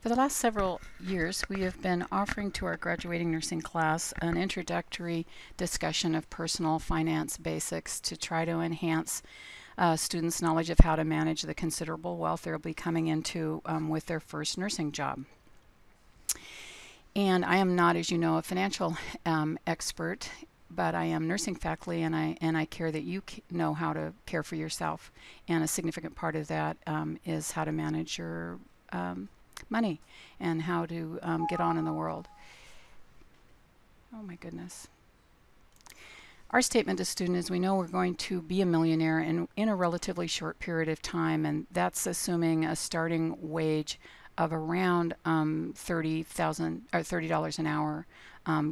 For the last several years, we have been offering to our graduating nursing class an introductory discussion of personal finance basics to try to enhance students' knowledge of how to manage the considerable wealth they'll be coming into with their first nursing job. And I am not, as you know, a financial expert, but I am nursing faculty, and I care that you know how to care for yourself. And a significant part of that is how to manage your money and how to get on in the world. Oh my goodness. Our statement to students is we know we're going to be a millionaire in a relatively short period of time, and that's assuming a starting wage of around $30 an hour,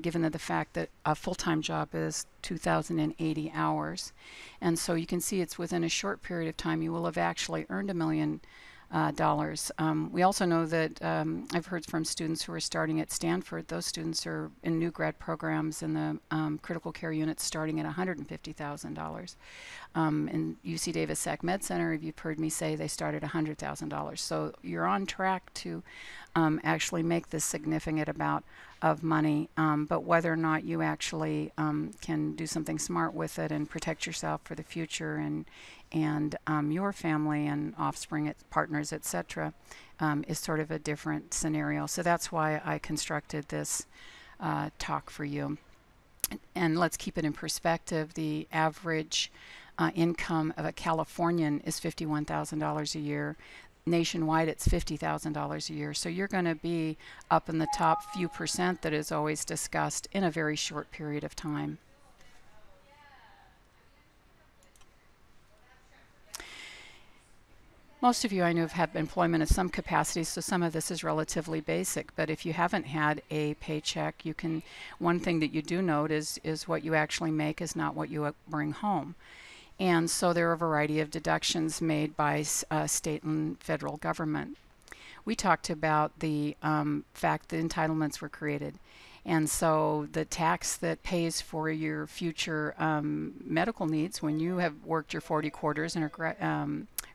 given that the fact that a full-time job is 2,080 hours. And so you can see it's within a short period of time you will have actually earned $1 million. We also know that I've heard from students who are starting at Stanford. Those students are in new grad programs in the critical care units starting at $150,000. In UC Davis Sac Med Center, you've heard me say they start at $100,000. So you're on track to actually make this significant amount of money, but whether or not you actually can do something smart with it and protect yourself for the future and your family and offspring, partners, etc., is sort of a different scenario. So that's why I constructed this talk for you. And let's keep it in perspective. The average income of a Californian is $51,000 a year. Nationwide, it's $50,000 a year. So you're going to be up in the top few percent that is always discussed in a very short period of time. Most of you I know have had employment in some capacity, so some of this is relatively basic. But if you haven't had a paycheck, one thing that you do note is what you actually make is not what you bring home. And so there are a variety of deductions made by state and federal government. We talked about the fact that entitlements were created. And so the tax that pays for your future medical needs when you have worked your 40 quarters and are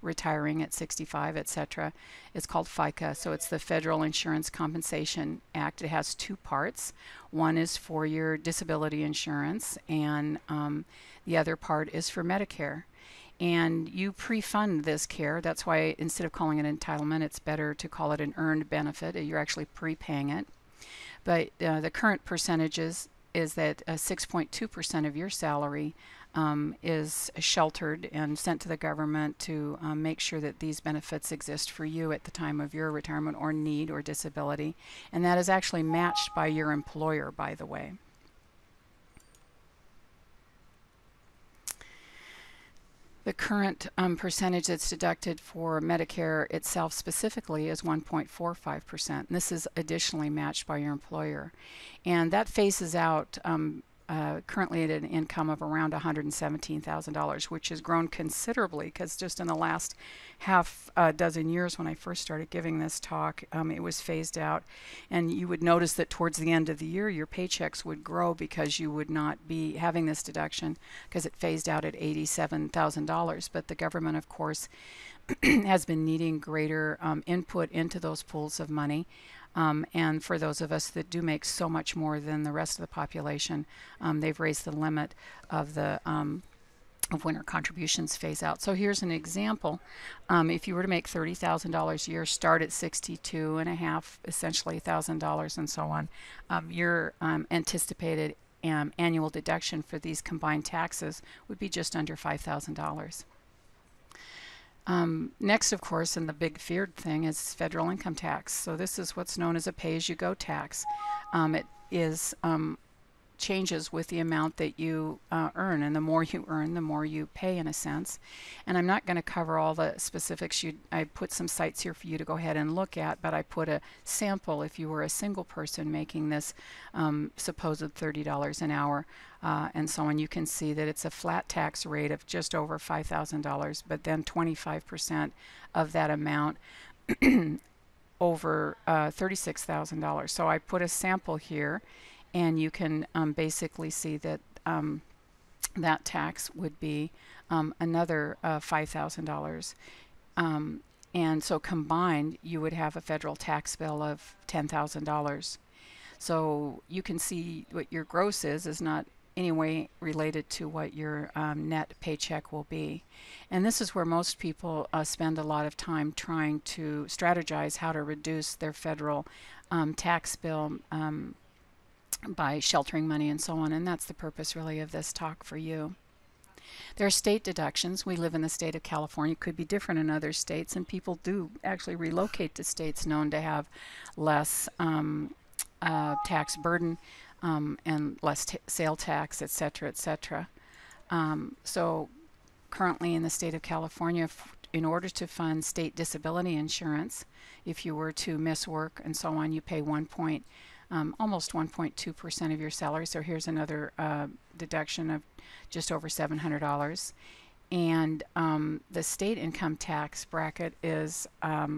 retiring at 65, etc., is called FICA. So it's the Federal Insurance Compensation Act. It has two parts. One is for your disability insurance, and the other part is for Medicare. And you pre-fund this care. That's why instead of calling it entitlement, it's better to call it an earned benefit. You're actually prepaying it. But the current percentages is that 6.2% of your salary is sheltered and sent to the government to make sure that these benefits exist for you at the time of your retirement or need or disability. And that is actually matched by your employer, by the way. The current percentage that's deducted for Medicare itself specifically is 1.45%. This is additionally matched by your employer. And that phases out currently at an income of around $117,000, which has grown considerably because just in the last half dozen years when I first started giving this talk, it was phased out. And you would notice that towards the end of the year, your paychecks would grow because you would not be having this deduction because it phased out at $87,000. But the government, of course, has been needing greater input into those pools of money. And for those of us that do make so much more than the rest of the population, they've raised the limit of the of when our contributions phase out. So here's an example. If you were to make $30,000 a year, start at 62 and a half, essentially $1,000 and so on, your anticipated annual deduction for these combined taxes would be just under $5,000. Next, of course, and the big feared thing is federal income tax. So this is what's known as a pay-as-you-go tax. It is changes with the amount that you earn, and the more you earn, the more you pay in a sense. And I'm not going to cover all the specifics. I put some sites here for you to go ahead and look at, but I put a sample if you were a single person making this supposed $30 an hour and so on. You can see that it's a flat tax rate of just over $5,000, but then 25% of that amount over $36,000. So I put a sample here, and you can basically see that that tax would be another $5,000. And so combined, you would have a federal tax bill of $10,000. So you can see what your gross is not any way related to what your net paycheck will be. And this is where most people spend a lot of time trying to strategize how to reduce their federal tax bill by sheltering money and so on. And that's the purpose really of this talk for you. There are state deductions. We live in the state of California. It could be different in other states, and people do actually relocate to states known to have less tax burden and less sale tax, etc., etc. So currently in the state of California, in order to fund state disability insurance, if you were to miss work and so on, you pay almost 1.2% of your salary. So here's another deduction of just over $700. And the state income tax bracket is a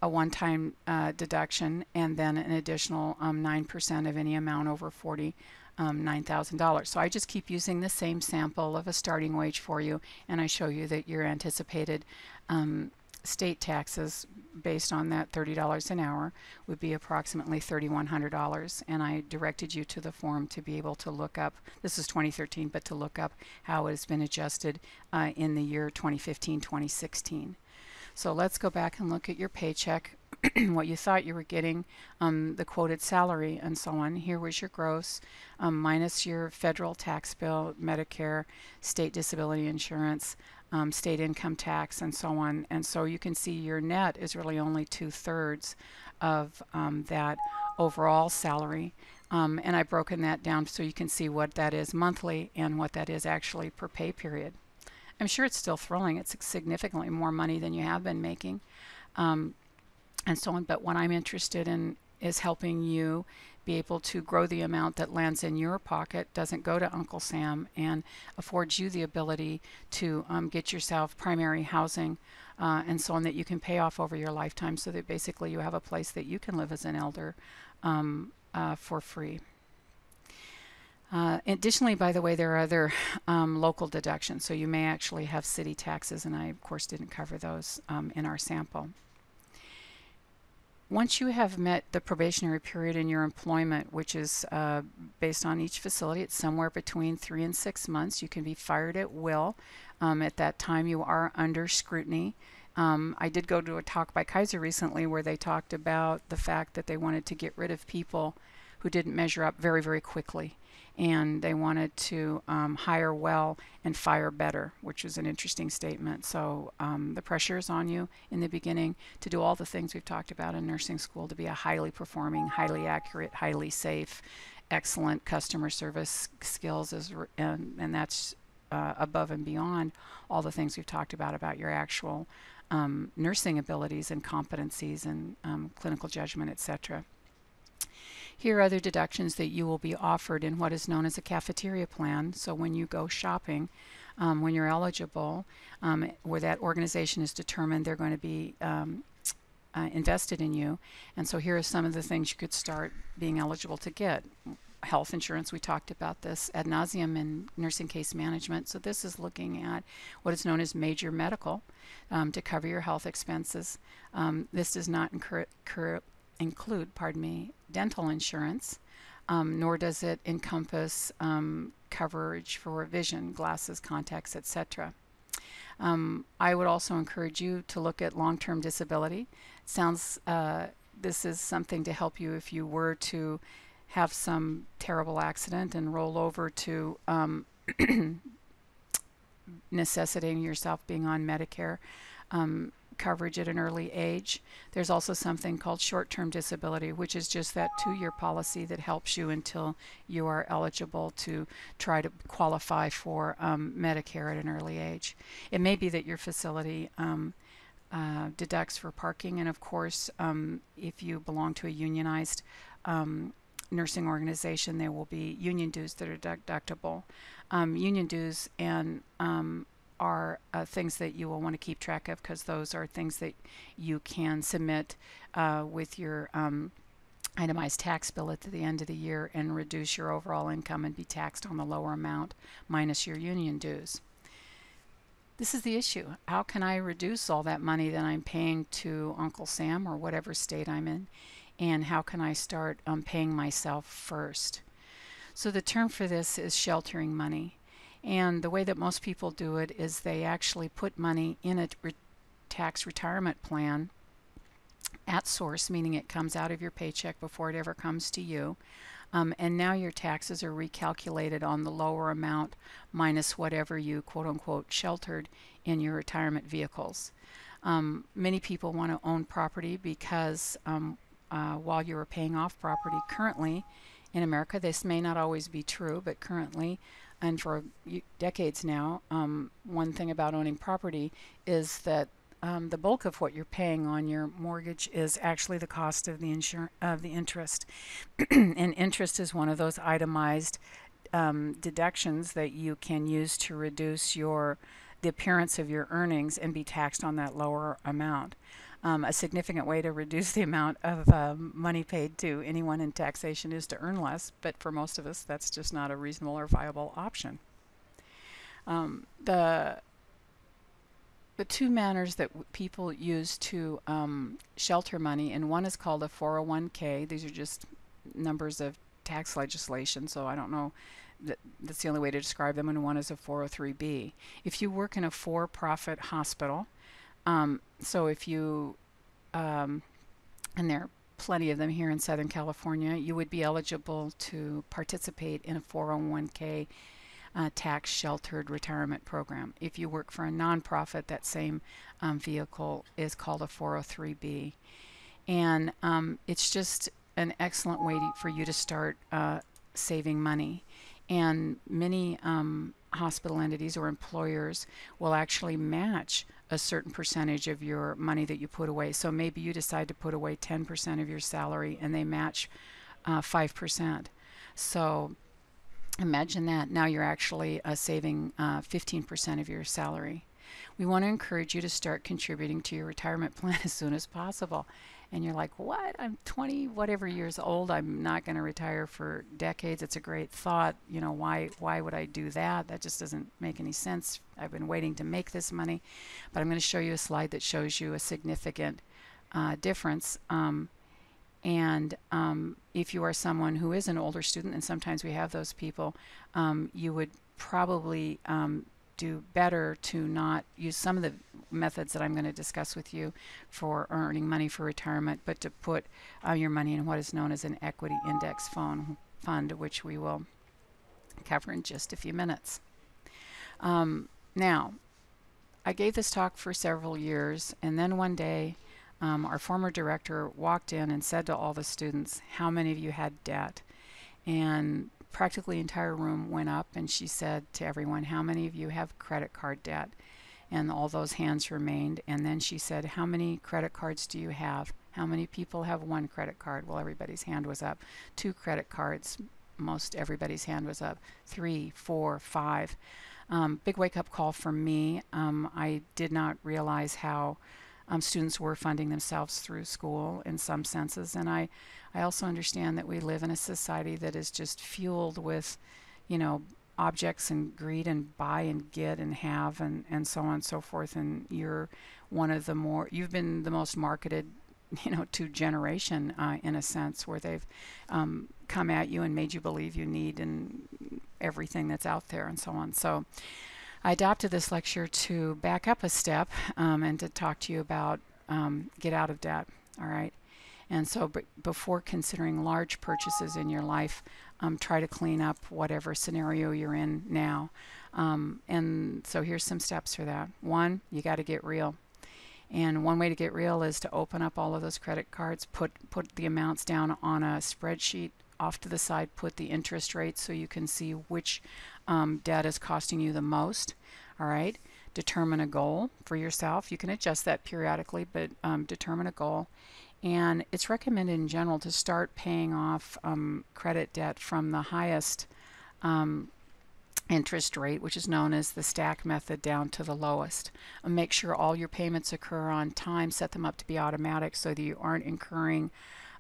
one-time deduction, and then an additional 9% of any amount over $49,000. So I just keep using the same sample of a starting wage for you, and I show you that your anticipated state taxes based on that $30 an hour would be approximately $3,100. And I directed you to the form to be able to look up, this is 2013, but to look up how it has been adjusted in the year 2015-2016. So let's go back and look at your paycheck, what you thought you were getting, the quoted salary and so on. Here was your gross, minus your federal tax bill, Medicare, state disability insurance, state income tax, and so on. And so you can see your net is really only 2/3 of that overall salary. And I've broken that down so you can see what that is monthly and what that is actually per pay period. I'm sure it's still thrilling. It's significantly more money than you have been making, and so on. But what I'm interested in is helping you be able to grow the amount that lands in your pocket, doesn't go to Uncle Sam, and affords you the ability to get yourself primary housing and so on that you can pay off over your lifetime, so that basically you have a place that you can live as an elder for free. Additionally, by the way, there are other local deductions. So you may actually have city taxes, and I, of course, didn't cover those in our sample. Once you have met the probationary period in your employment, which is based on each facility, it's somewhere between 3 and 6 months. You can be fired at will. At that time, you are under scrutiny. I did go to a talk by Kaiser recently where they talked about the fact that they wanted to get rid of people who didn't measure up very, very quickly. And they wanted to hire well and fire better, which is an interesting statement. So the pressure is on you in the beginning to do all the things we've talked about in nursing school, to be a highly performing, highly accurate, highly safe, excellent customer service skills, and that's above and beyond all the things we've talked about your actual nursing abilities and competencies and clinical judgment, etc. Here are other deductions that you will be offered in what is known as a cafeteria plan. So when you go shopping, when you're eligible, where that organization is determined they're going to be invested in you. And so here are some of the things you could start being eligible to get. Health insurance, we talked about this ad nauseum in nursing case management. So this is looking at what is known as major medical to cover your health expenses. This does not include dental insurance, nor does it encompass coverage for vision, glasses, contacts, etc. I would also encourage you to look at long-term disability. This is something to help you if you were to have some terrible accident and roll over to necessitating yourself being on Medicare coverage at an early age. There's also something called short-term disability, which is just that 2-year policy that helps you until you are eligible to try to qualify for Medicare at an early age. It may be that your facility deducts for parking, and of course, if you belong to a unionized nursing organization, there will be union dues that are deductible. Union dues and are things that you will want to keep track of, because those are things that you can submit with your itemized tax bill at the end of the year and reduce your overall income and be taxed on the lower amount minus your union dues. this is the issue. How can I reduce all that money that I'm paying to Uncle Sam or whatever state I'm in? And how can I start paying myself first? So the term for this is sheltering money. And the way that most people do it is they actually put money in a tax retirement plan at source, meaning it comes out of your paycheck before it ever comes to you. And now your taxes are recalculated on the lower amount minus whatever you quote unquote sheltered in your retirement vehicles. Many people want to own property because while you are paying off property currently in America, this may not always be true, but currently and for decades now, one thing about owning property is that the bulk of what you're paying on your mortgage is actually the cost of the interest. And interest is one of those itemized deductions that you can use to reduce the appearance of your earnings and be taxed on that lower amount. A significant way to reduce the amount of money paid to anyone in taxation is to earn less, but for most of us, that's just not a reasonable or viable option. The two manners that people use to shelter money, and one is called a 401k. These are just numbers of tax legislation, so I don't know. That's the only way to describe them, and one is a 403b. If you work in a for-profit hospital, so if you, and there are plenty of them here in Southern California, you would be eligible to participate in a 401k tax sheltered retirement program. If you work for a nonprofit, that same vehicle is called a 403b. And it's just an excellent way for you to start saving money. And many hospital entities or employers will actually match a certain percentage of your money that you put away. So maybe you decide to put away 10% of your salary and they match 5%. So imagine that. Now you're actually saving 15% of your salary. We want to encourage you to start contributing to your retirement plan as soon as possible. And you're like, what? I'm 20 whatever years old. I'm not going to retire for decades. It's a great thought. You know, why would I do that? That just doesn't make any sense. I've been waiting to make this money. But I'm going to show you a slide that shows you a significant difference. If you are someone who is an older student, and sometimes we have those people, you would probably do better to not use some of the methods that I'm going to discuss with you for earning money for retirement, but to put your money in what is known as an equity index fund, which we will cover in just a few minutes. Now, I gave this talk for several years, and then one day our former director walked in and said to all the students, how many of you had debt? And practically the entire room went up, and she said to everyone, how many of you have credit card debt? And all those hands remained. And then she said, how many credit cards do you have? How many people have one credit card? Well, everybody's hand was up. 2 credit cards, most everybody's hand was up. 3, 4, 5. Big wake-up call for me. I did not realize how students were funding themselves through school in some senses, and I also understand that we live in a society that is just fueled with, you know, objects and greed and buy and get and have and so on and so forth. And you've been the most marketed, you know, to generation in a sense, where they've come at you and made you believe you need and everything that's out there and so on. So I adopted this lecture to back up a step and to talk to you about get out of debt. All right. And so before considering large purchases in your life, try to clean up whatever scenario you're in now. And so here's some steps for that. 1, you got to get real. And one way to get real is to open up all of those credit cards, put the amounts down on a spreadsheet off to the side, put the interest rate so you can see which debt is costing you the most. All right. Determine a goal for yourself. You can adjust that periodically, but determine a goal. And it's recommended in general to start paying off credit debt from the highest interest rate, which is known as the stack method, down to the lowest. Make sure all your payments occur on time. Set them up to be automatic so that you aren't incurring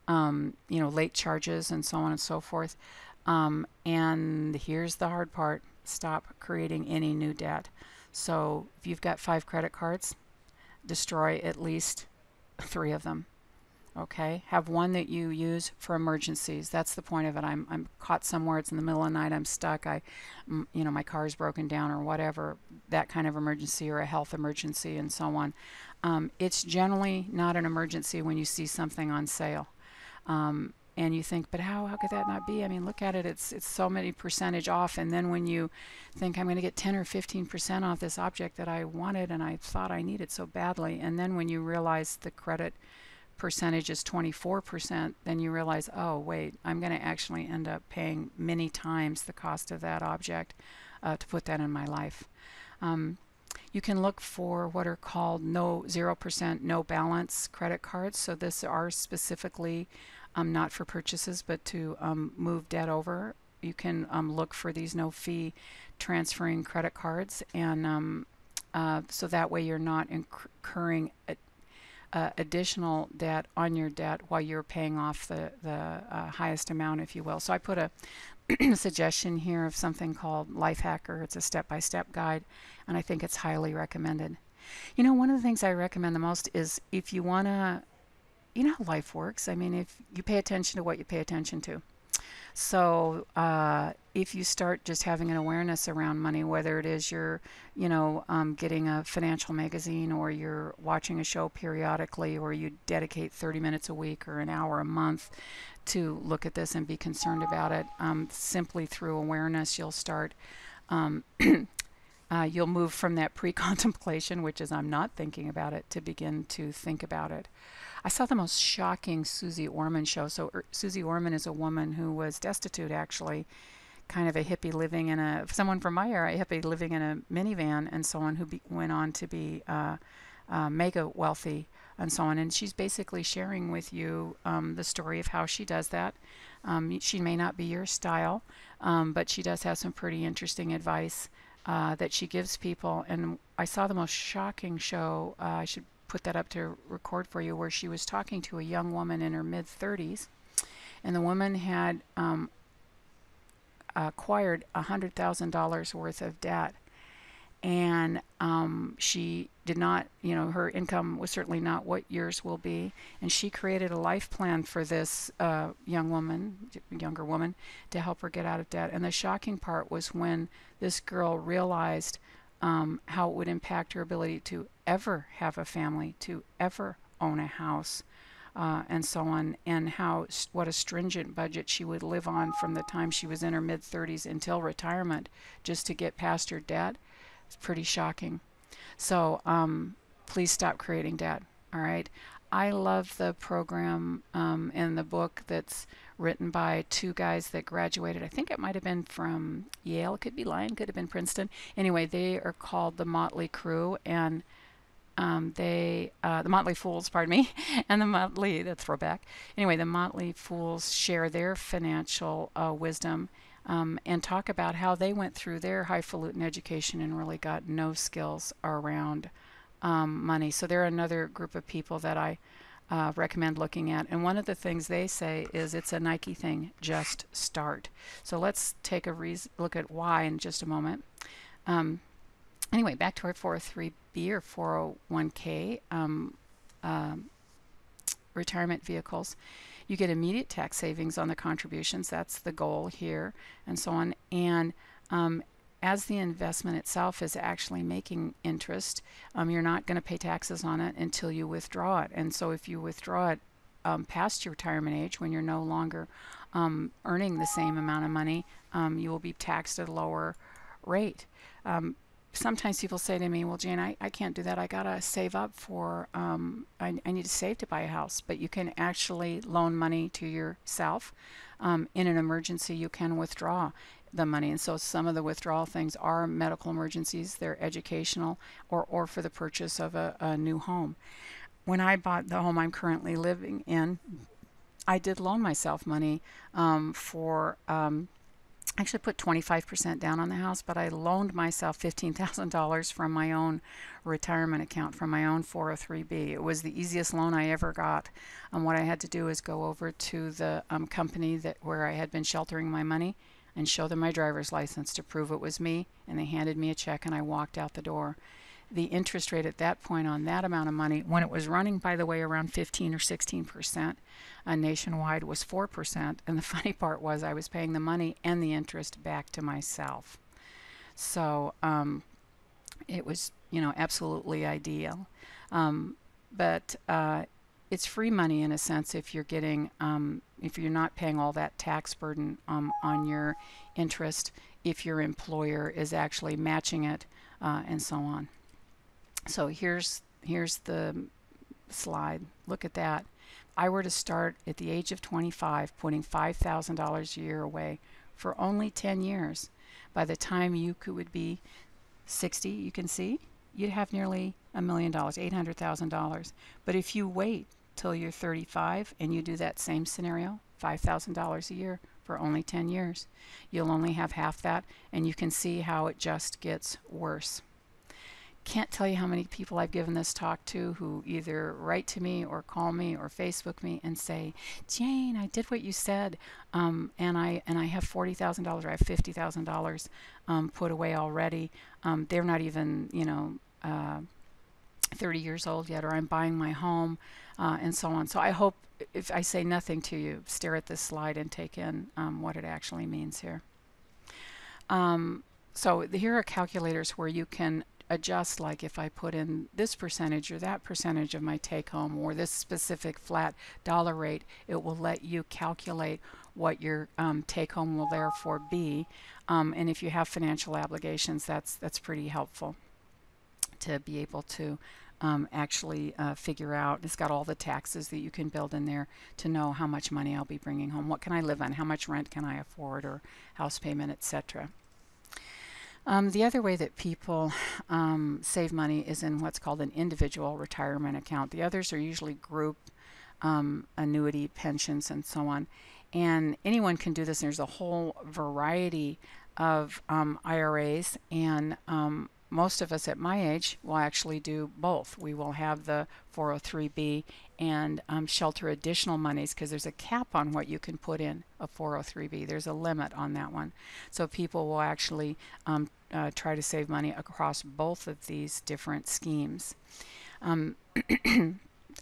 late charges and so on and so forth. And here's the hard part. Stop creating any new debt. So if you've got 5 credit cards, destroy at least 3 of them. Okay, have one that you use for emergencies. That's the point of it. I'm caught somewhere. It's in the middle of the night. I'm stuck. My car's broken down or whatever. That kind of emergency, or a health emergency, and so on. It's generally not an emergency when you see something on sale. And you think, but how could that not be? I mean, look at it. It's so many percentage off. And then when you think, I'm going to get 10 or 15% off this object that I wanted and I thought I needed so badly, and then when you realize the credit percentage is 24%, then you realize, oh wait, I'm going to actually end up paying many times the cost of that object to put that in my life. You can look for what are called 0% no balance credit cards. So this are specifically not for purchases, but to move debt over. You can look for these no fee transferring credit cards, and so that way you're not incurring additional debt on your debt while you're paying off the highest amount, if you will. So I put a suggestion here of something called Life Hacker. It's a step-by-step guide, and I think it's highly recommended. You know, one of the things I recommend the most is if you want to, you know how life works. I mean, if you pay attention to what you pay attention to. So if you start just having an awareness around money, whether it is you're, getting a financial magazine, or you're watching a show periodically, or you dedicate 30 minutes a week or an hour a month to look at this and be concerned about it, simply through awareness, you'll start you'll move from that pre-contemplation, which is I'm not thinking about it, to begin to think about it. I saw the most shocking Susie Orman show. So Susie Orman is a woman who was destitute, actually, kind of a hippie living in someone from my era, a hippie living in a minivan, and so on, who went on to be mega wealthy and so on. And she's basically sharing with you the story of how she does that. She may not be your style, but she does have some pretty interesting advice that she gives people. And I saw the most shocking show. I should put that up to record for you, where she was talking to a young woman in her mid-30s, and the woman had acquired $100,000 worth of debt, and she did not, her income was certainly not what yours will be, and she created a life plan for this younger woman, to help her get out of debt. And the shocking part was when this girl realized how it would impact her ability to ever have a family, to ever own a house, and so on, and what a stringent budget she would live on from the time she was in her mid-30s until retirement, just to get past her debt. It's pretty shocking. So please stop creating debt. All right. I love the program in the book that's written by 2 guys that graduated. I think it might have been from Yale. It could be Lyon, could have been Princeton. Anyway, they are called the Motley Crew, and the Motley Fools, pardon me, and the throwback. Anyway, the Motley Fools share their financial wisdom and talk about how they went through their highfalutin education and really got no skills around money. So they're another group of people that I recommend looking at. And one of the things they say is it's a Nike thing, just start. So let's take a look at why in just a moment. Anyway, back to our 403B or 401K retirement vehicles. You get immediate tax savings on the contributions. That's the goal here, and so on. And as the investment itself is actually making interest, you're not going to pay taxes on it until you withdraw it. And so if you withdraw it past your retirement age, when you're no longer earning the same amount of money, you will be taxed at a lower rate. Sometimes people say to me, well, Jane, I can't do that. I got to save up for, I need to save to buy a house. But you can actually loan money to yourself. In an emergency, you can withdraw the money. And so some of the withdrawal things are medical emergencies, they're educational, or for the purchase of a new home. When I bought the home I'm currently living in, I did loan myself money for actually put 25% down on the house, but I loaned myself $15,000 from my own retirement account, from my own 403B. It was the easiest loan I ever got. What I had to do is go over to the company where I had been sheltering my money. and show them my driver's license to prove it was me, and they handed me a check and I walked out the door. The interest rate at that point on that amount of money, when it was running, by the way, around 15 or 16%, nationwide, was 4%. And the funny part was I was paying the money and the interest back to myself. So it was, absolutely ideal. But it's free money in a sense if you're getting, if you're not paying all that tax burden on your interest, if your employer is actually matching it, and so on. So here's the slide. Look at that. I were to start at the age of 25, putting $5,000 a year away for only 10 years. By the time you would be 60, you can see, you'd have nearly $1 million, $800,000. But if you wait till you're 35 and you do that same scenario, $5,000 a year for only 10 years, you'll only have half that, and you can see how it just gets worse. Can't tell you how many people I've given this talk to who either write to me or call me or Facebook me and say, Jane, I did what you said, and I have $40,000 or I have $50,000 put away already. They're not even 30 years old yet, or I'm buying my home, and so on. So I hope if I say nothing to you, stare at this slide and take in what it actually means here. So here are calculators where you can adjust, like if I put in this percentage or that percentage of my take home or this specific flat dollar rate, it will let you calculate what your take home will therefore be. And if you have financial obligations, that's pretty helpful to be able to actually figure out. It's got all the taxes that you can build in there to know how much money I'll be bringing home. What can I live on? How much rent can I afford, or house payment, etc. The other way that people save money is in what's called an individual retirement account. The others are usually group annuity, pensions, and so on. And anyone can do this. There's a whole variety of IRAs, and most of us at my age will actually do both. We will have the 403B and shelter additional monies, because there's a cap on what you can put in a 403B. There's a limit on that one. So people will actually try to save money across both of these different schemes.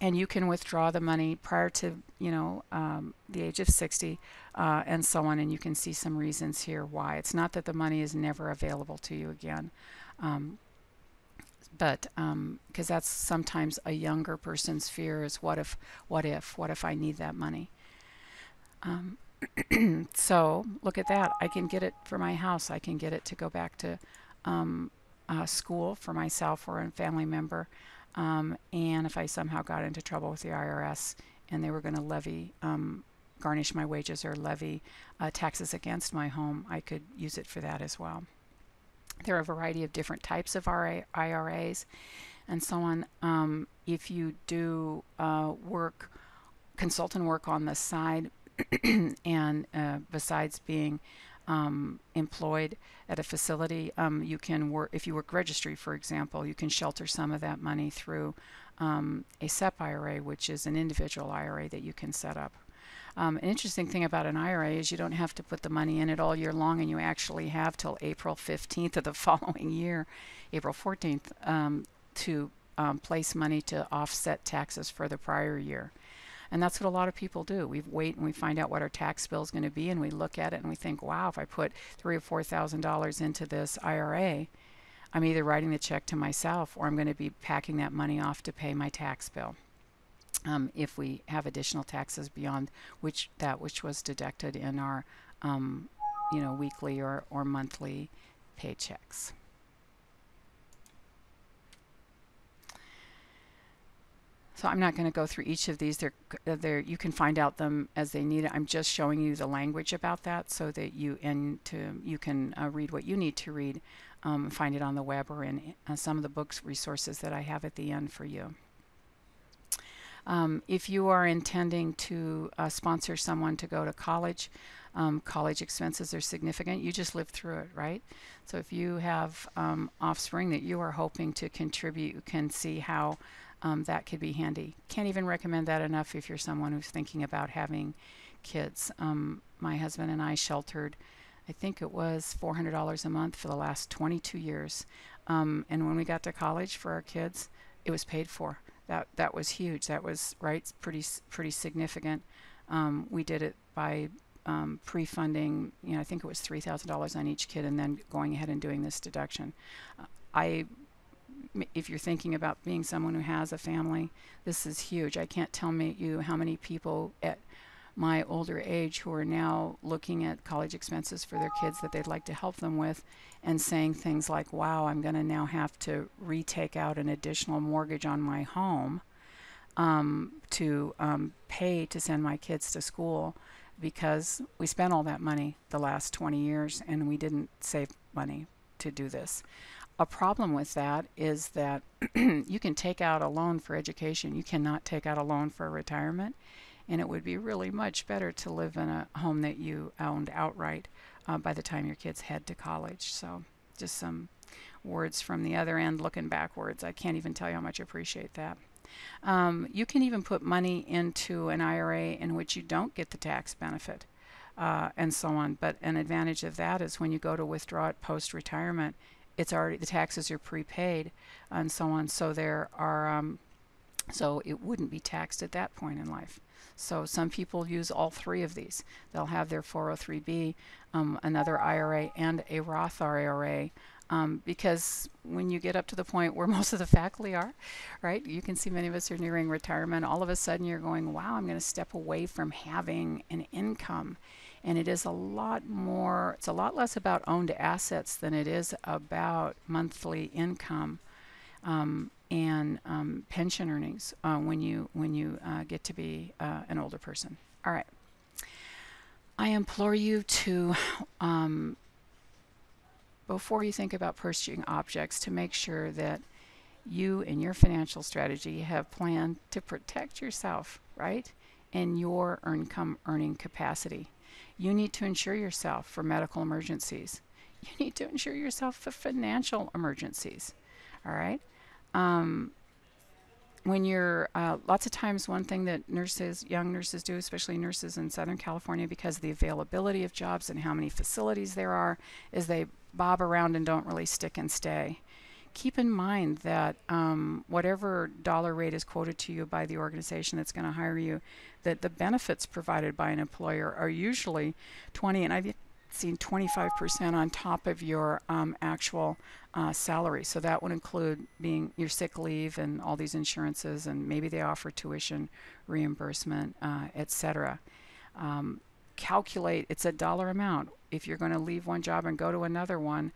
And you can withdraw the money prior to the age of 60 and so on, and you can see some reasons here why. It's not that the money is never available to you again, but because that's sometimes a younger person's fear, is what if I need that money. So look at that. I can get it for my house. I can get it to go back to school for myself or a family member. And if I somehow got into trouble with the IRS and they were going to garnish my wages or levy taxes against my home, I could use it for that as well. There are a variety of different types of IRAs and so on. If you do consultant work on the side, and besides being employed at a facility, you can work. If you work registry, for example, you can shelter some of that money through a SEP IRA, which is an individual IRA that you can set up. An interesting thing about an IRA is you don't have to put the money in it all year long, and you actually have till April 15th of the following year, April 14th, to place money to offset taxes for the prior year. And that's what a lot of people do. We wait and we find out what our tax bill is going to be, and we look at it and we think, wow, if I put $3,000 or $4,000 into this IRA, I'm either writing the check to myself or I'm going to be packing that money off to pay my tax bill. If we have additional taxes beyond which was deducted in our weekly or monthly paychecks. So I'm not going to go through each of these. You can find out them as they need it. I'm just showing you the language about that so that you can read what you need to read, find it on the web or in some of the books resources that I have at the end for you. If you are intending to sponsor someone to go to college, college expenses are significant. You just live through it, right? So if you have offspring that you are hoping to contribute, you can see how that could be handy. Can't even recommend that enough if you're someone who's thinking about having kids. My husband and I sheltered I think it was $400 a month for the last 22 years. And when we got to college for our kids, it was paid for. That was huge. That was right, pretty significant. We did it by pre-funding. I think it was $3,000 on each kid, and then going ahead and doing this deduction. I If you're thinking about being someone who has a family, this is huge. I can't tell you how many people at my older age who are now looking at college expenses for their kids that they'd like to help them with, and saying things like, wow, I'm going to now have to retake out an additional mortgage on my home to pay to send my kids to school, because we spent all that money the last 20 years and we didn't save money to do this. A problem with that is that you can take out a loan for education. You cannot take out a loan for retirement. And it would be really much better to live in a home that you owned outright by the time your kids head to college. So just some words from the other end looking backwards. I can't even tell you how much I appreciate that. You can even put money into an IRA in which you don't get the tax benefit and so on. But an advantage of that is when you go to withdraw it post-retirement, it's already, the taxes are prepaid and so on. So there are so it wouldn't be taxed at that point in life. So some people use all three of these. They'll have their 403b, another IRA, and a Roth IRA. Because when you get up to the point where most of the faculty are, right, you can see many of us are nearing retirement. All of a sudden you're going, wow, I'm going to step away from having an income. And it is a lot more, it's a lot less about owned assets than it is about monthly income and pension earnings when you get to be an older person. All right. I implore you to before you think about purchasing objects, to make sure that you and your financial strategy have planned to protect yourself, right, and your income earning capacity. You need to insure yourself for medical emergencies. You need to insure yourself for financial emergencies. All right. When you're lots of times, one thing that young nurses do, especially nurses in Southern California, because of the availability of jobs and how many facilities there are, is they bob around and don't really stick and stay. Keep in mind that whatever dollar rate is quoted to you by the organization that's going to hire you, that the benefits provided by an employer are usually 20, and I've seen 25% on top of your actual salary. So that would include being your sick leave and all these insurances, and maybe they offer tuition reimbursement, etc. Calculate, it's a dollar amount. If you're going to leave one job and go to another one,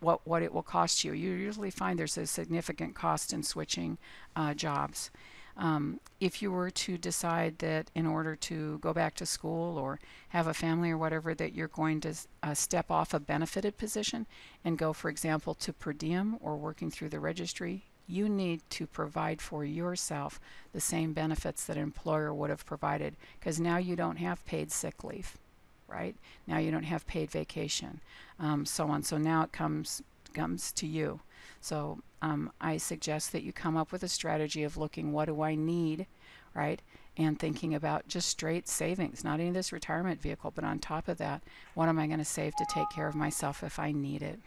what it will cost you. You usually find there's a significant cost in switching jobs. If you were to decide that in order to go back to school or have a family or whatever, that you're going to step off a benefited position and go, for example, to per diem or working through the registry, you need to provide for yourself the same benefits that an employer would have provided, because now you don't have paid sick leave, right? Now you don't have paid vacation, so on. So now it comes to you. So I suggest that you come up with a strategy of looking, what do I need, right? And thinking about just straight savings, not any of this retirement vehicle, but on top of that, what am I going to save to take care of myself if I need it?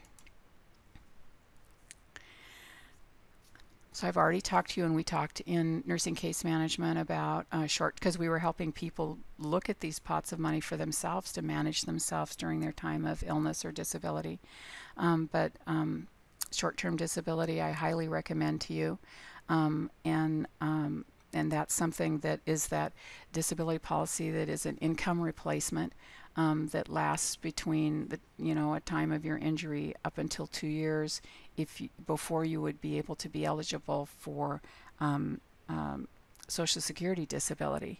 So I've already talked to you, and we talked in nursing case management about because we were helping people look at these pots of money for themselves to manage themselves during their time of illness or disability. But short-term disability, I highly recommend to you, and that's something that is that disability policy that is an income replacement that lasts between a time of your injury up until 2 years before you would be able to be eligible for Social Security disability.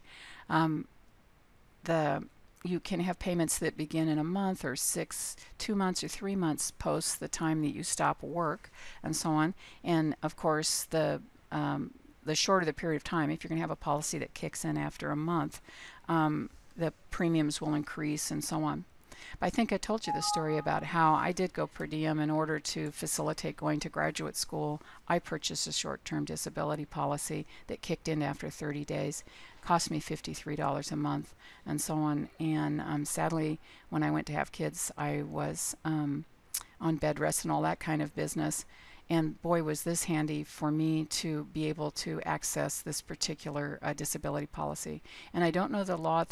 You can have payments that begin in a month or 2 months or 3 months post the time that you stop work and so on. And of course, the shorter the period of time, if you're going to have a policy that kicks in after a month, the premiums will increase and so on. But I think I told you the story about how I did go per diem in order to facilitate going to graduate school. I purchased a short-term disability policy that kicked in after 30 days, cost me $53 a month, and so on. And sadly, when I went to have kids, I was on bed rest and all that kind of business. And boy, was this handy for me to be able to access this particular disability policy. And I don't know the law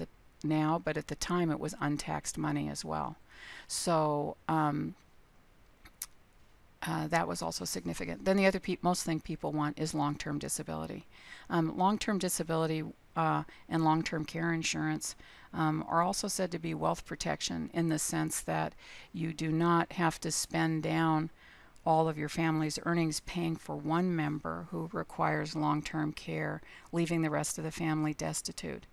now, but at the time it was untaxed money as well. So that was also significant. Then the other most thing people want is long-term disability. Long-term disability and long-term care insurance are also said to be wealth protection in the sense that you do not have to spend down all of your family's earnings paying for one member who requires long-term care, leaving the rest of the family destitute.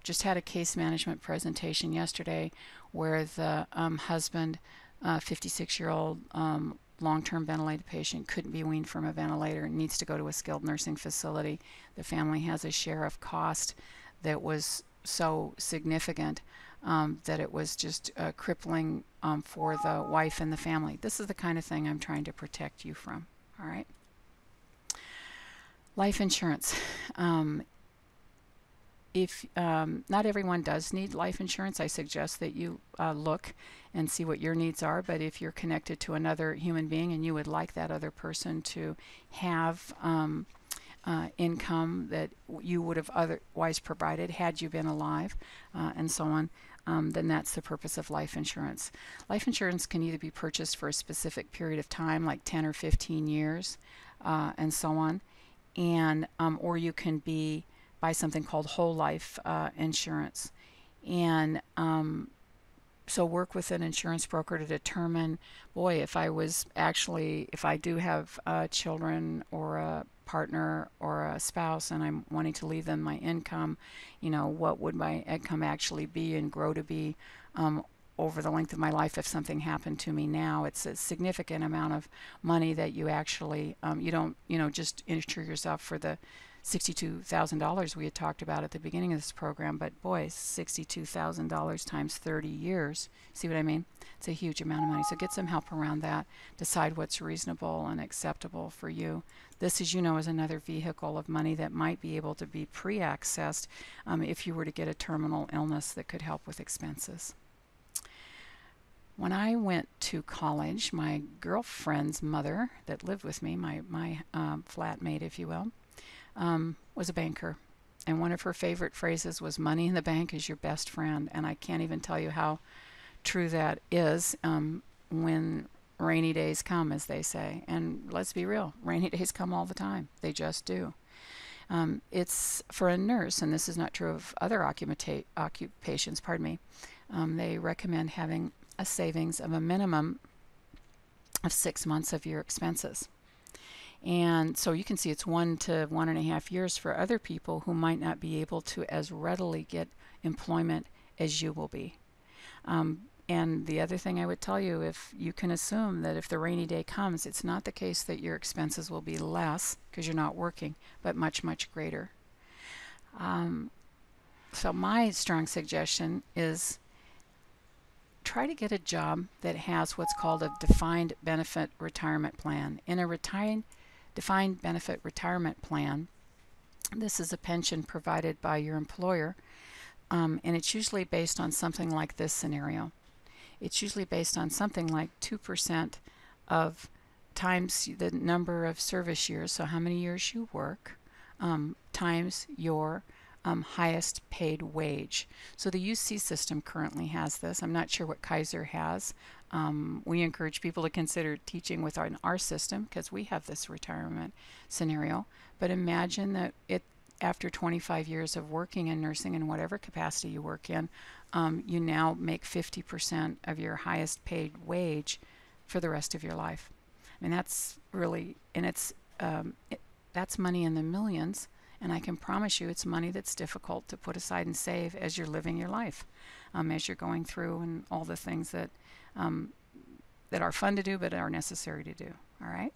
Just had a case management presentation yesterday where the husband, 56-year-old long-term ventilated patient, couldn't be weaned from a ventilator and needs to go to a skilled nursing facility. The family has a share of cost that was so significant that it was just crippling for the wife and the family. This is the kind of thing I'm trying to protect you from. All right. Life insurance. If not everyone does need life insurance, I suggest that you look and see what your needs are. But if you're connected to another human being and you would like that other person to have income that you would have otherwise provided had you been alive, and so on, then that's the purpose of life insurance. Life insurance can either be purchased for a specific period of time, like 10 or 15 years, and so on, and or you can buy something called whole life insurance. And so work with an insurance broker to determine, boy, if I do have children or a partner or a spouse and I'm wanting to leave them my income, what would my income actually be and grow to be over the length of my life if something happened to me now. It's a significant amount of money that you actually, you don't, just insure yourself for the $62,000 we had talked about at the beginning of this program, but boy, $62,000 times 30 years. See what I mean? It's a huge amount of money. So get some help around that. Decide what's reasonable and acceptable for you. This, as you know, is another vehicle of money that might be able to be pre-accessed if you were to get a terminal illness that could help with expenses. When I went to college, my girlfriend's mother that lived with me, my flatmate, if you will, was a banker, and one of her favorite phrases was, "Money in the bank is your best friend." And I can't even tell you how true that is when rainy days come, as they say. And let's be real, rainy days come all the time. They just do. It's for a nurse, and this is not true of other occupations, pardon me, they recommend having a savings of a minimum of 6 months of your expenses. And so you can see it's 1 to 1.5 years for other people who might not be able to as readily get employment as you will be. And the other thing I would tell you, if you can assume that if the rainy day comes, it's not the case that your expenses will be less because you're not working, but much, much greater. So my strong suggestion is try to get a job that has what's called a defined benefit retirement plan. In a defined benefit retirement plan, this is a pension provided by your employer, and it's usually based on something like this scenario. It's usually based on something like 2% of times the number of service years, so how many years you work, times your highest paid wage. So the UC system currently has this. I'm not sure what Kaiser has. We encourage people to consider teaching with our system because we have this retirement scenario. But imagine that after 25 years of working in nursing in whatever capacity you work in, you now make 50% of your highest paid wage for the rest of your life. I mean, that's really, and that's money in the millions. And I can promise you it's money that's difficult to put aside and save as you're living your life, as you're going through and all the things that are fun to do but are necessary to do. All right?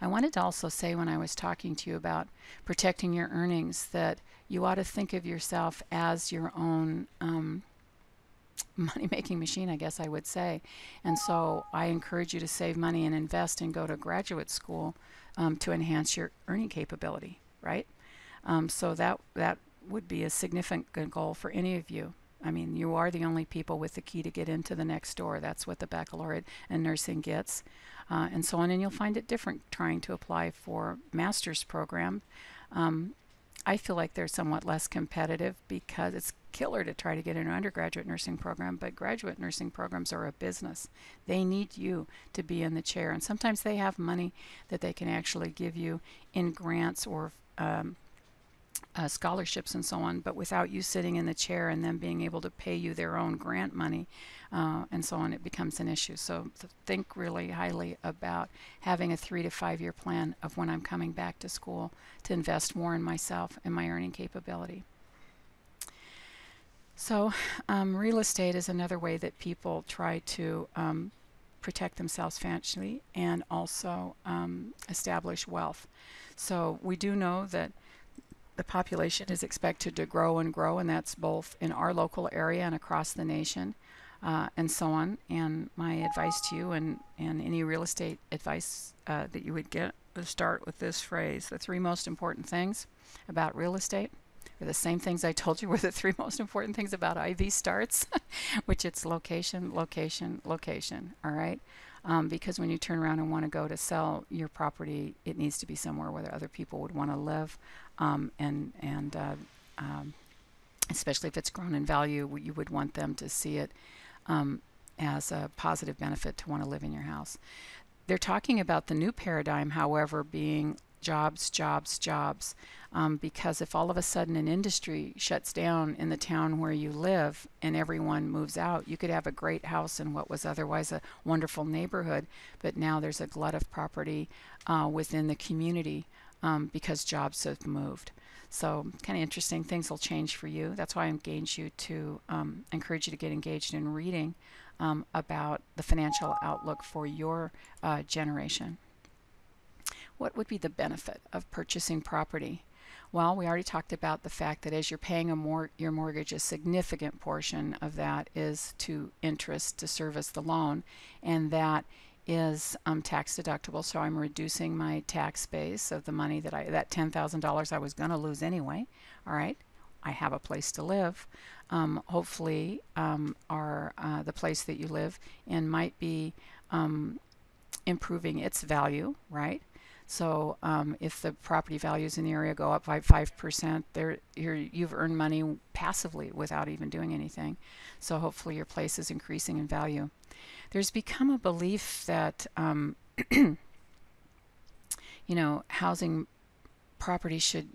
I wanted to also say when I was talking to you about protecting your earnings that you ought to think of yourself as your own money-making machine, I guess I would say. And so I encourage you to save money and invest and go to graduate school to enhance your earning capability, right? So that would be a significant goal for any of you. I mean, you are the only people with the key to get into the next door. That's what the baccalaureate in nursing gets, and so on. And you'll find it different trying to apply for master's program. I feel like they're somewhat less competitive because it's killer to try to get an undergraduate nursing program, but graduate nursing programs are a business. They need you to be in the chair, and sometimes they have money that they can actually give you in grants or scholarships and so on, but without you sitting in the chair and them being able to pay you their own grant money and so on, it becomes an issue. So think really highly about having a 3 to 5 year plan of when I'm coming back to school to invest more in myself and my earning capability. So real estate is another way that people try to protect themselves financially and also establish wealth. So we do know that the population is expected to grow and grow, and that's both in our local area and across the nation, and so on. And my advice to you, and any real estate advice that you would get, would start with this phrase: the 3 most important things about real estate are the same things I told you were the 3 most important things about IV starts, which it's location, location, location. All right. Because when you turn around and want to go to sell your property, it needs to be somewhere where other people would want to live, and especially if it's grown in value, you would want them to see it as a positive benefit to want to live in your house. They're talking about the new paradigm, however, being jobs, jobs, jobs. Because if all of a sudden an industry shuts down in the town where you live and everyone moves out, you could have a great house in what was otherwise a wonderful neighborhood, but now there's a glut of property within the community because jobs have moved. So kind of interesting. Things will change for you. That's why I encourage you to get engaged in reading about the financial outlook for your generation. What would be the benefit of purchasing property? Well, we already talked about the fact that as you're paying your mortgage, a significant portion of that is to interest to service the loan, and that is tax deductible. So I'm reducing my tax base of the money that $10,000 I was going to lose anyway. All right, I have a place to live. Hopefully, the place that you live in might be improving its value, right? So if the property values in the area go up by 5%, you've earned money passively without even doing anything. So hopefully your place is increasing in value. There's become a belief that housing property should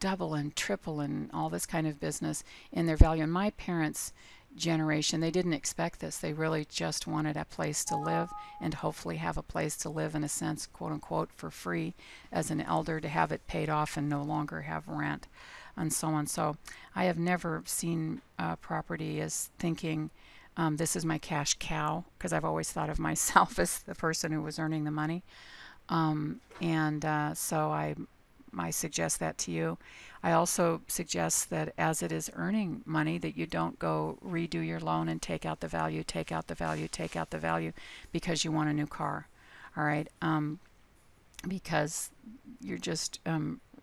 double and triple and all this kind of business in their value. And my parents' generation, they didn't expect this. They really just wanted a place to live and hopefully have a place to live, in a sense, quote unquote, for free as an elder, to have it paid off and no longer have rent and so on. So I have never seen property as thinking this is my cash cow, because I've always thought of myself as the person who was earning the money. So I suggest that to you. I also suggest that as it is earning money, that you don't go redo your loan and take out the value, take out the value, take out the value because you want a new car. All right, because you're just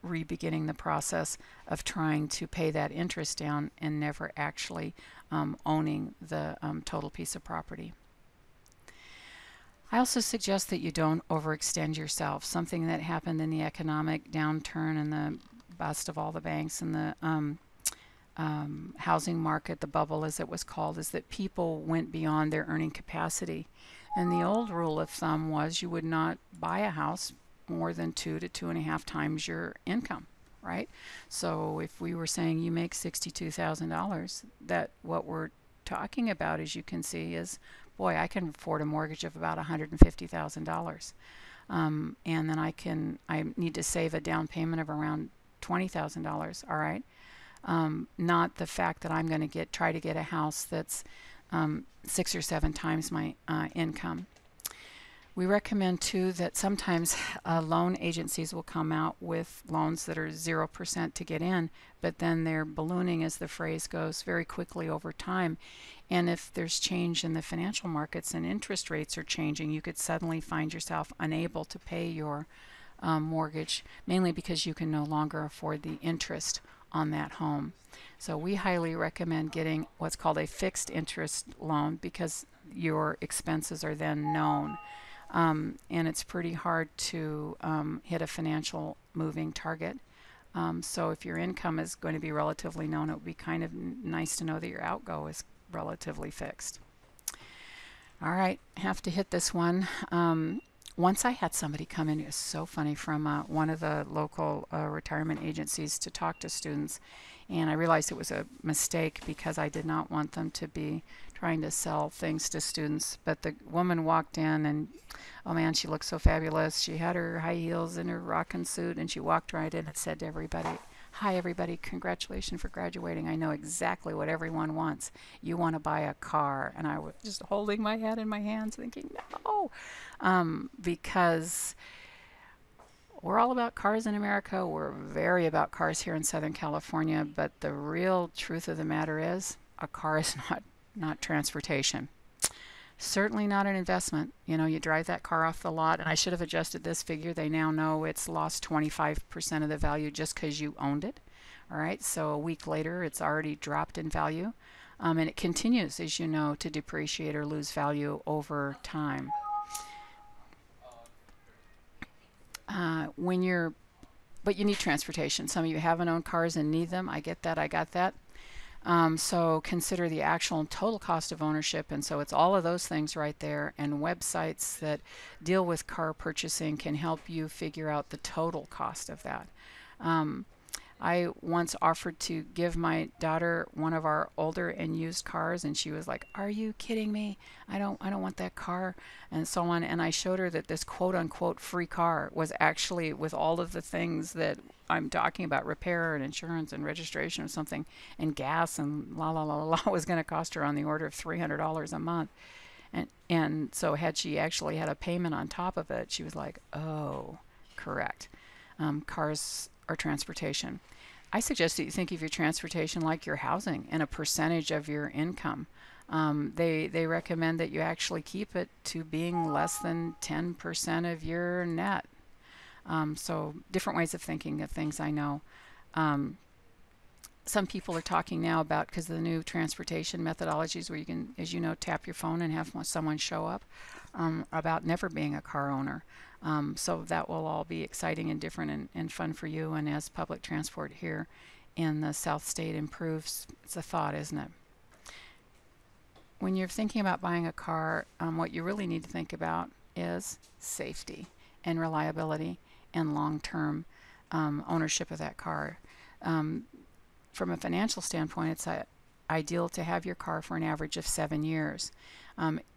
re-beginning the process of trying to pay that interest down and never actually owning the total piece of property. I also suggest that you don't overextend yourself. Something that happened in the economic downturn and the bust of all the banks and the housing market, the bubble as it was called, is that people went beyond their earning capacity. And the old rule of thumb was you would not buy a house more than 2 to 2.5 times your income, right? So if we were saying you make $62,000, that what we're talking about, as you can see, is, boy, I can afford a mortgage of about $150,000. And then I need to save a down payment of around $20,000, all right? Not the fact that I'm going to try to get a house that's 6 or 7 times my income. We recommend too that sometimes loan agencies will come out with loans that are 0% to get in, but then they're ballooning, as the phrase goes, very quickly over time. And if there's change in the financial markets and interest rates are changing, you could suddenly find yourself unable to pay your mortgage, mainly because you can no longer afford the interest on that home. So we highly recommend getting what's called a fixed interest loan because your expenses are then known. And it's pretty hard to hit a financial moving target. So if your income is going to be relatively known, it would be kind of nice to know that your outgo is relatively fixed. All right, have to hit this one. Once I had somebody come in, it was so funny, from one of the local retirement agencies to talk to students, and I realized it was a mistake because I did not want them to be trying to sell things to students. But the woman walked in, and oh man, she looked so fabulous. She had her high heels and her rockin' suit, and she walked right in and said to everybody, "Hi everybody, congratulations for graduating. I know exactly what everyone wants. You want to buy a car." And I was just holding my head in my hands thinking, no, because we're all about cars in America. We're very about cars here in Southern California, but the real truth of the matter is a car is not transportation. Certainly not an investment. You know, you drive that car off the lot, and I should have adjusted this figure. They now know it's lost 25% of the value just because you owned it. All right, so a week later, it's already dropped in value. And it continues, as you know, to depreciate or lose value over time. But you need transportation. Some of you haven't owned cars and need them. I get that. I got that. So consider the actual and total cost of ownership, and so it's all of those things right there, and websites that deal with car purchasing can help you figure out the total cost of that. I once offered to give my daughter one of our older and used cars, and she was like, "Are you kidding me? I don't want that car," and so on. And I showed her that this quote unquote free car was actually, with all of the things that I'm talking about, repair and insurance and registration or something, and gas and la la la la, was going to cost her on the order of $300 a month. And so had she actually had a payment on top of it, she was like, "Oh, correct. Cars are transportation." I suggest that you think of your transportation like your housing and a percentage of your income. They recommend that you actually keep it to being less than 10% of your net. So different ways of thinking of things, I know. Some people are talking now about, because of the new transportation methodologies where you can, as you know, tap your phone and have someone show up, about never being a car owner. So that will all be exciting and different and fun for you. And as public transport here in the South State improves, it's a thought, isn't it? When you're thinking about buying a car, what you really need to think about is safety and reliability and long-term ownership of that car. From a financial standpoint, it's ideal to have your car for an average of 7 years.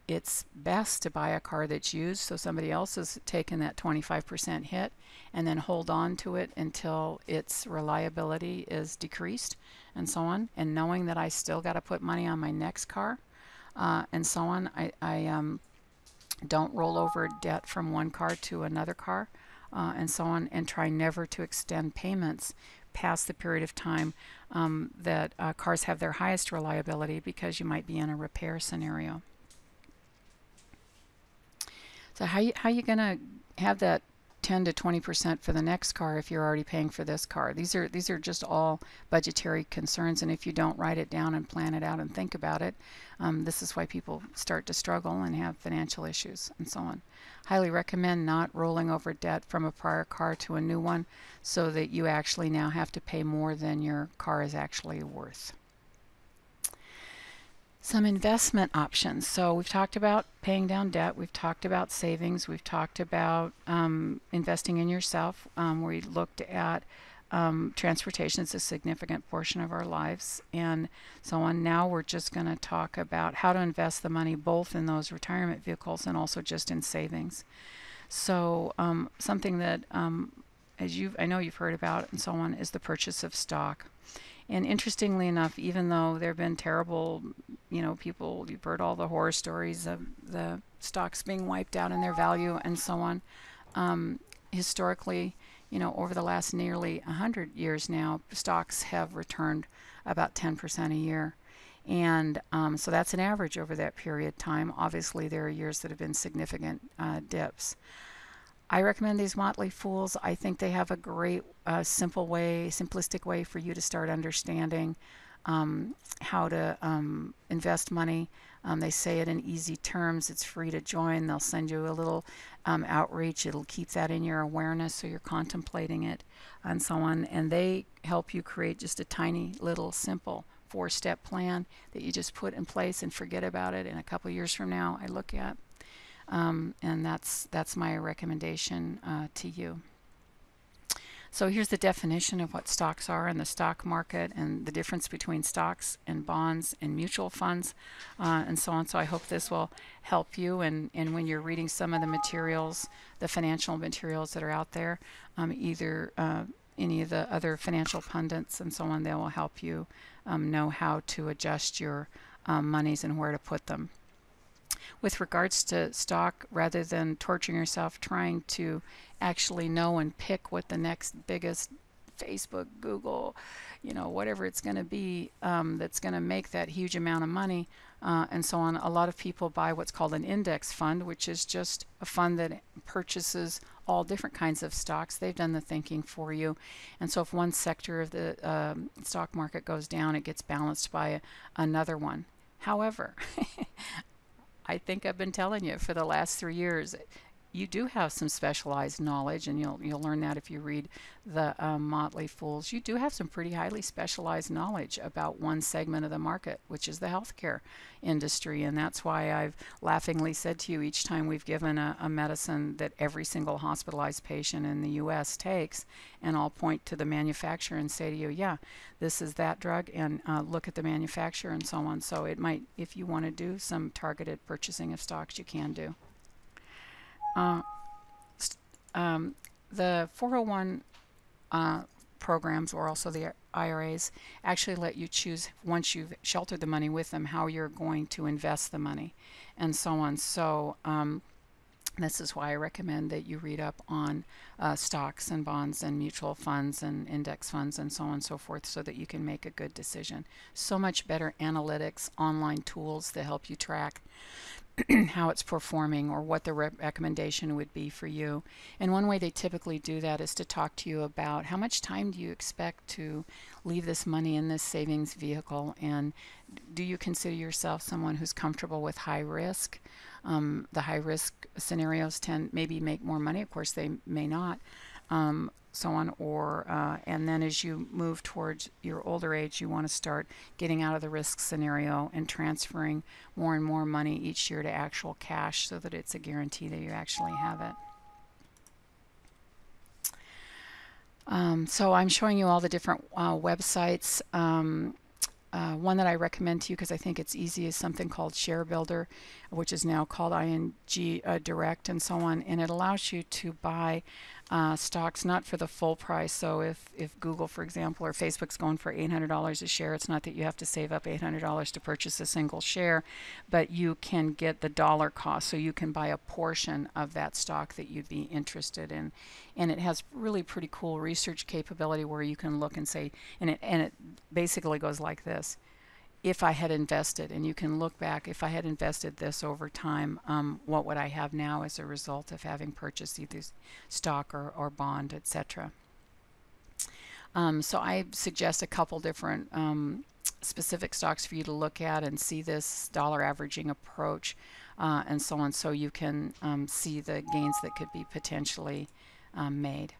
It's best to buy a car that's used, so somebody else has taken that 25% hit, and then hold on to it until its reliability is decreased, and so on. And knowing that I still got to put money on my next car, and so on. I don't roll over debt from one car to another car, and so on, and try never to extend payments past the period of time that cars have their highest reliability, because you might be in a repair scenario. So how you going to have that 10 to 20% for the next car if you're already paying for this car? These are just all budgetary concerns, and if you don't write it down and plan it out and think about it, this is why people start to struggle and have financial issues and so on. Highly recommend not rolling over debt from a prior car to a new one, so that you actually now have to pay more than your car is actually worth. Some investment options. So we've talked about paying down debt, we've talked about savings, we've talked about investing in yourself. We looked at transportation is a significant portion of our lives, and so on. Now we're just going to talk about how to invest the money both in those retirement vehicles and also just in savings. So something that I know you've heard about and so on, is the purchase of stock. And interestingly enough, even though there have been terrible, you've heard all the horror stories of the stocks being wiped out in their value and so on. Historically, over the last nearly 100 years now, stocks have returned about 10% a year. And so that's an average over that period of time. Obviously, there are years that have been significant dips. I recommend these Motley Fools. I think they have a great, simplistic way for you to start understanding how to invest money. They say it in easy terms. It's free to join. They'll send you a little outreach. It'll keep that in your awareness so you're contemplating it and so on. And they help you create just a tiny little simple 4-step plan that you just put in place and forget about it. And a couple years from now, I look at. And that's my recommendation to you. So here's the definition of what stocks are in the stock market and the difference between stocks and bonds and mutual funds and so on. So I hope this will help you. And when you're reading some of the materials, the financial materials that are out there, either any of the other financial pundits and so on, they will help you know how to adjust your monies and where to put them. With regards to stock, rather than torturing yourself trying to actually know and pick what the next biggest Facebook, Google, whatever it's going to be that's going to make that huge amount of money and so on, a lot of people buy what's called an index fund, which is just a fund that purchases all different kinds of stocks. They've done the thinking for you. And so if one sector of the stock market goes down, it gets balanced by another one. However, I think I've been telling you for the last 3 years, you do have some specialized knowledge, and you'll learn that if you read the Motley Fools. You do have some pretty highly specialized knowledge about one segment of the market, which is the healthcare industry, and that's why I've laughingly said to you each time we've given a medicine that every single hospitalized patient in the U.S. takes, and I'll point to the manufacturer and say to you, yeah, this is that drug, and look at the manufacturer and so on. So it might, if you want to do some targeted purchasing of stocks, you can do. The 401 programs, or also the IRAs, actually let you choose, once you've sheltered the money with them, how you're going to invest the money and so on. So this is why I recommend that you read up on stocks and bonds and mutual funds and index funds and so on and so forth, so that you can make a good decision. So much better analytics, online tools to help you track how it's performing or what the recommendation would be for you. And one way they typically do that is to talk to you about how much time do you expect to leave this money in this savings vehicle, and do you consider yourself someone who's comfortable with high risk? The high risk scenarios tend maybe make more money, of course they may not, so on, or and then as you move towards your older age, you want to start getting out of the risk scenario and transferring more and more money each year to actual cash, so that it's a guarantee that you actually have it. So I'm showing you all the different websites. One that I recommend to you because I think it's easy is something called Share Builder, which is now called ING Direct and so on, and it allows you to buy stocks not for the full price. So if Google, for example, or Facebook's going for $800 a share, it's not that you have to save up $800 to purchase a single share, but you can get the dollar cost, so you can buy a portion of that stock that you'd be interested in. And it has really pretty cool research capability where you can look and say, and it basically goes like this: if I had invested, and you can look back, if I had invested this over time, what would I have now as a result of having purchased either stock or bond, etc. So I suggest a couple different specific stocks for you to look at and see this dollar averaging approach and so on, so you can see the gains that could be potentially made.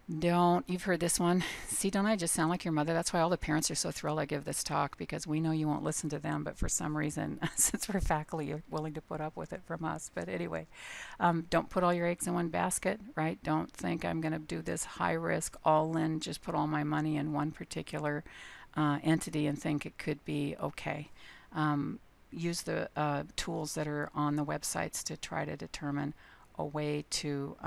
You've heard this one. See, don't I just sound like your mother? That's why all the parents are so thrilled I give this talk, because we know you won't listen to them, but for some reason, since we're faculty, you're willing to put up with it from us. But anyway, don't put all your eggs in one basket, right? Don't think I'm going to do this high risk, all in, just put all my money in one particular entity and think it could be okay. Use the tools that are on the websites to try to determine a way to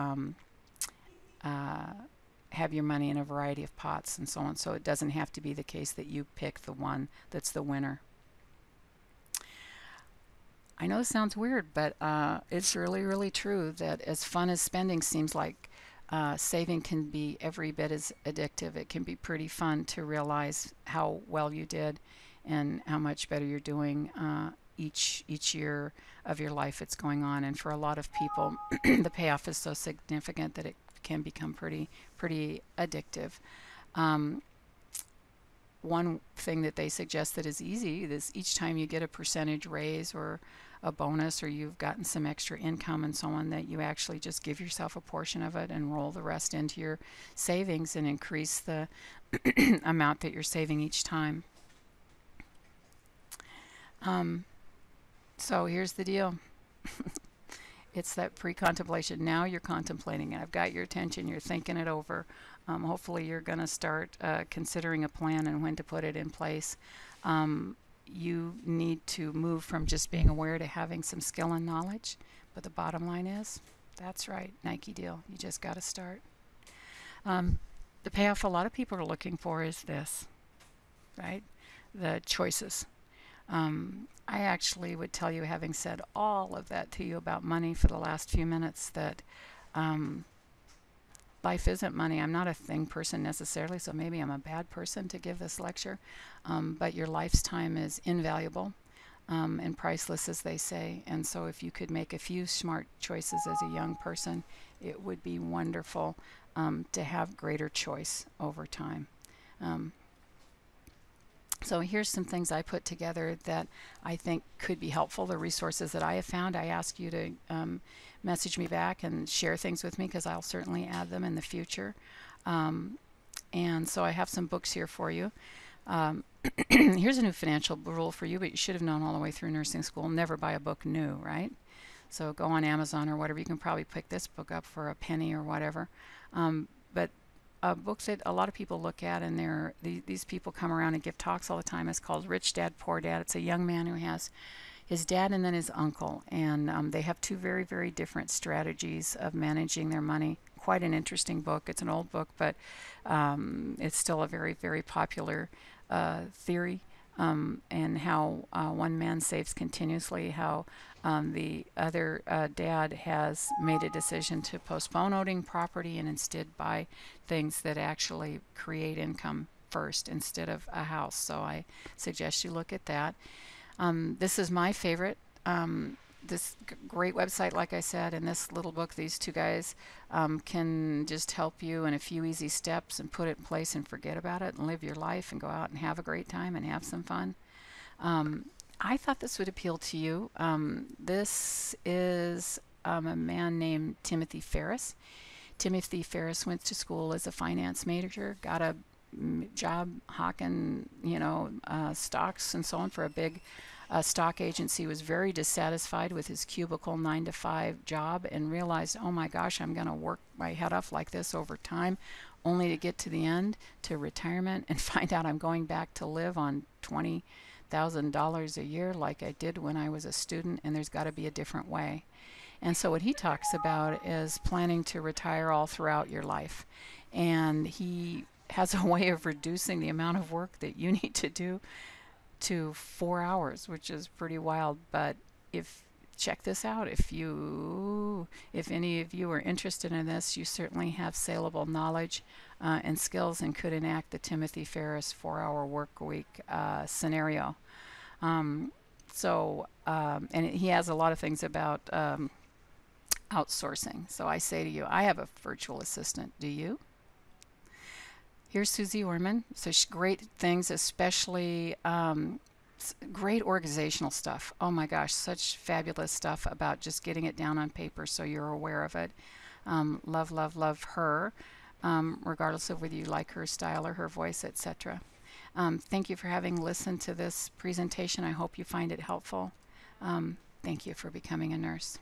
have your money in a variety of pots and so on, so it doesn't have to be the case that you pick the one that's the winner. I know this sounds weird, but it's really, really true that as fun as spending seems like, saving can be every bit as addictive. It can be pretty fun to realize how well you did and how much better you're doing each year of your life it's going on. And for a lot of people, the payoff is so significant that it can become pretty addictive. Um, One thing that they suggest that is easy is each time you get a percentage raise or a bonus or you've gotten some extra income and so on, that you actually just give yourself a portion of it and roll the rest into your savings and increase the amount that you're saving each time. Um, so here's the deal. It's that pre-contemplation. Now you're contemplating it. I've got your attention. You're thinking it over. Hopefully you're going to start considering a plan and when to put it in place. You need to move from just being aware to having some skill and knowledge. But the bottom line is, that's right, Nike deal. You just got to start. The payoff a lot of people are looking for is this, right? The choices. I actually would tell you, having said all of that to you about money for the last few minutes, that life isn't money. I'm not a thing person necessarily, so maybe I'm a bad person to give this lecture. But your life's time is invaluable and priceless, as they say. And so if you could make a few smart choices as a young person, it would be wonderful to have greater choice over time. So here's some things I put together that I think could be helpful, the resources that I have found. I ask you to message me back and share things with me, because I'll certainly add them in the future. And so I have some books here for you. Here's a new financial rule for you, but you should have known all the way through nursing school: never buy a book new, right? So go on Amazon or whatever. You can probably pick this book up for a penny or whatever. But a book that a lot of people look at, and these people come around and give talks all the time, is called Rich Dad, Poor Dad. It's a young man who has his dad and then his uncle, and they have two very, very different strategies of managing their money. Quite an interesting book. It's an old book, but it's still a very, very popular theory, and how one man saves continuously, how the other dad has made a decision to postpone owning property and instead buy things that actually create income first instead of a house. So I suggest you look at that. This is my favorite. This great website, like I said, and this little book, these two guys can just help you in a few easy steps and put it in place and forget about it and live your life and go out and have a great time and have some fun. I thought this would appeal to you. This is a man named Timothy Ferriss. Timothy Ferriss went to school as a finance major, got a job hawking, stocks and so on for a big stock agency, was very dissatisfied with his cubicle 9-to-5 job and realized, oh my gosh, I'm going to work my head off like this over time, only to get to the end, to retirement, and find out I'm going back to live on $20,000 a year like I did when I was a student, and there's got to be a different way. And so what he talks about is planning to retire all throughout your life. And he has a way of reducing the amount of work that you need to do to 4 hours, which is pretty wild. But check this out, if any of you are interested in this, you certainly have saleable knowledge and skills and could enact the Timothy Ferriss 4-hour work week scenario. And he has a lot of things about outsourcing. So I say to you, I have a virtual assistant. Do you? Here's Susie Orman. So great things, especially great organizational stuff. Oh my gosh, such fabulous stuff about just getting it down on paper so you're aware of it. Love, love, love her, regardless of whether you like her style or her voice, etc. Thank you for having listened to this presentation. I hope you find it helpful. Thank you for becoming a nurse.